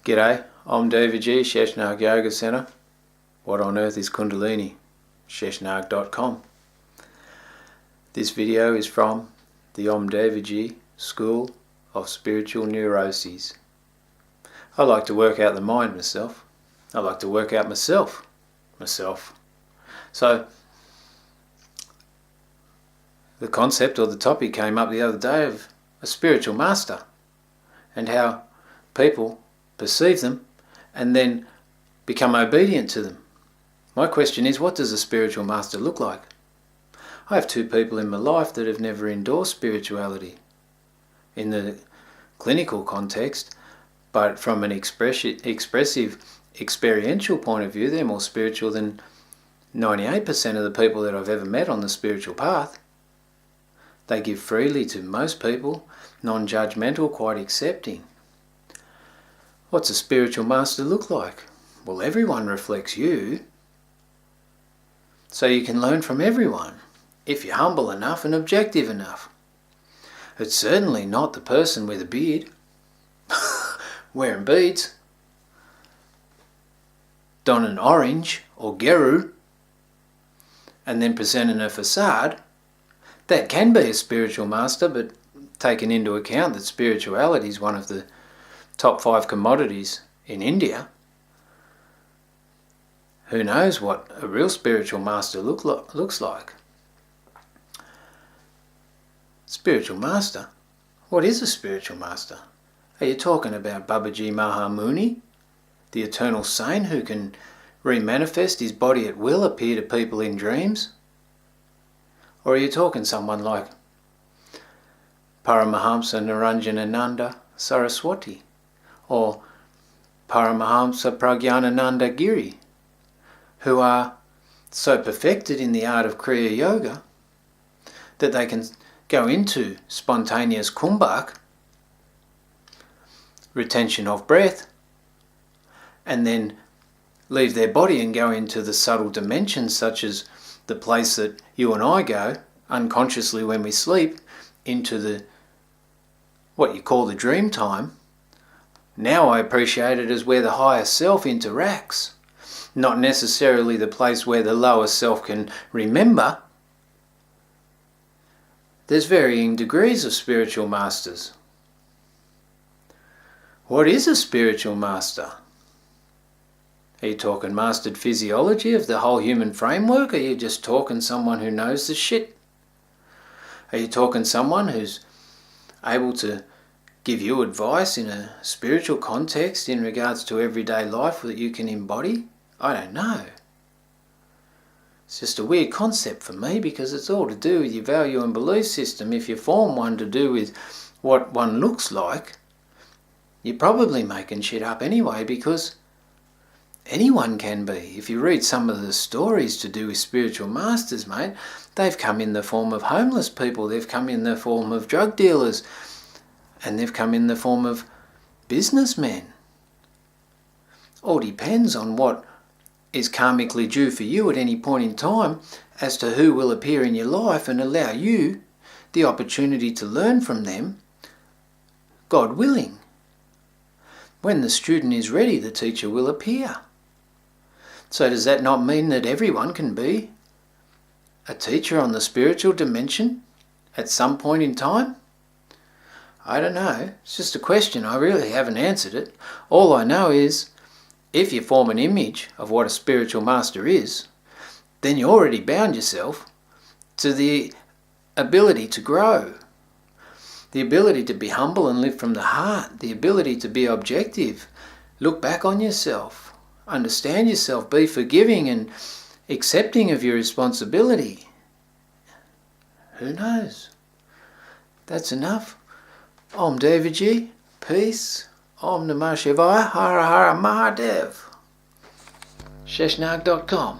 G'day, I'm Davidji, Sheshnag Yoga Centre. What on earth is Kundalini? Sheshnag.com. This video is from the Om Davidji School of Spiritual Neuroses. I like to work out the mind myself. I like to work out myself. So, the concept or the topic came up the other day of a spiritual master and how people perceive them and then become obedient to them. My question is, what does a spiritual master look like? I have two people in my life that have never endorsed spirituality in the clinical context, but from an expressive, experiential point of view, they're more spiritual than 98% of the people that I've ever met on the spiritual path. They give freely to most people, non-judgmental, quite accepting. What's a spiritual master look like? Well, everyone reflects you, so you can learn from everyone if you're humble enough and objective enough. It's certainly not the person with a beard, wearing beads, donning orange or geru, and then presenting a facade. That can be a spiritual master, but taking into account that spirituality is one of the top 5 commodities in India, who knows what a real spiritual master looks like. Spiritual master? What is a spiritual master? Are you talking about Babaji Mahamuni, the eternal saint who can remanifest his body at will, appear to people in dreams? Or are you talking someone like Paramahamsa Niranjanananda Saraswati or Paramahamsa Pragyanananda Giri, who are so perfected in the art of Kriya Yoga that they can go into spontaneous kumbhak, retention of breath, and then leave their body and go into the subtle dimensions, such as the place that you and I go unconsciously when we sleep, into the what you call the dream time. Now I appreciate it as where the higher self interacts, not necessarily the place where the lower self can remember. There's varying degrees of spiritual masters. What is a spiritual master? Are you talking mastered physiology of the whole human framework? Or are you just talking someone who knows the shit? Are you talking someone who's able to give you advice in a spiritual context in regards to everyday life that you can embody? I don't know. It's just a weird concept for me, because it's all to do with your value and belief system. If you form one to do with what one looks like, you're probably making shit up anyway, because anyone can be. If you read some of the stories to do with spiritual masters, mate, they've come in the form of homeless people, they've come in the form of drug dealers, and they've come in the form of businessmen. All depends on what is karmically due for you at any point in time as to who will appear in your life and allow you the opportunity to learn from them, God willing. When the student is ready, the teacher will appear. So does that not mean that everyone can be a teacher on the spiritual dimension at some point in time? I don't know. It's just a question. I really haven't answered it. All I know is, if you form an image of what a spiritual master is, then you already bound yourself to the ability to grow, the ability to be humble and live from the heart, the ability to be objective, look back on yourself, understand yourself, be forgiving and accepting of your responsibility. Who knows? That's enough. Om Davidji, peace. Om Namah Shivaya, Hara Hara Mahadev. Sheshnag.com